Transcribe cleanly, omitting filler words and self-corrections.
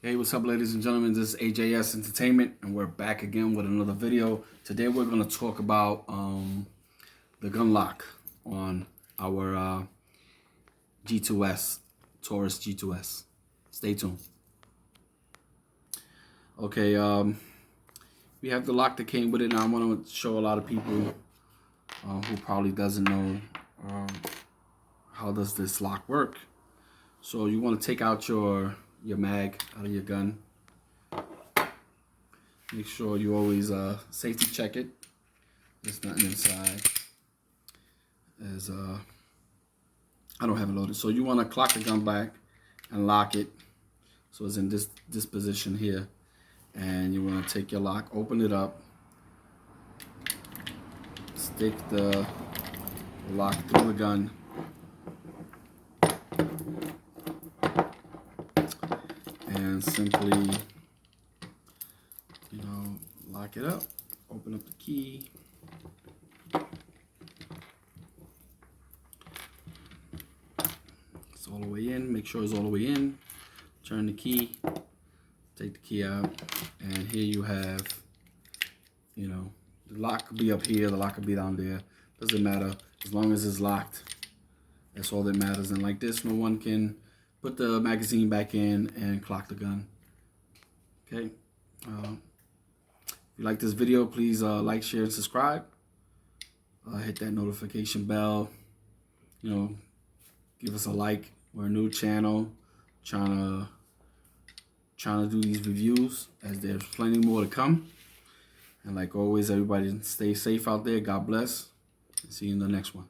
Hey, what's up, ladies and gentlemen? This is A.J.S. Entertainment, and we're back again with another video. Today, we're going to talk about the gun lock on our G2s, Taurus G2s. Stay tuned. Okay, we have the lock that came with it. Now, I want to show a lot of people who probably doesn't know how does this lock work. So you want to take out your mag out of your gun. Make sure you always safety check it. There's nothing inside. As I don't have it loaded. So you want to clock the gun back and lock it. So it's in this position here. And you want to take your lock, open it up, stick the lock through the gun, and simply, lock it up. Open up the key. It's all the way in. Make sure it's all the way in. Turn the key. Take the key out. And here you have, the lock could be up here. The lock could be down there. Doesn't matter. As long as it's locked. That's all that matters. And like this, no one can put the magazine back in and clock the gun. Okay. If you like this video, please like, share, and subscribe. Hit that notification bell. Give us a like. We're a new channel, trying to do these reviews, as there's plenty more to come. And like always, everybody stay safe out there. God bless. See you in the next one.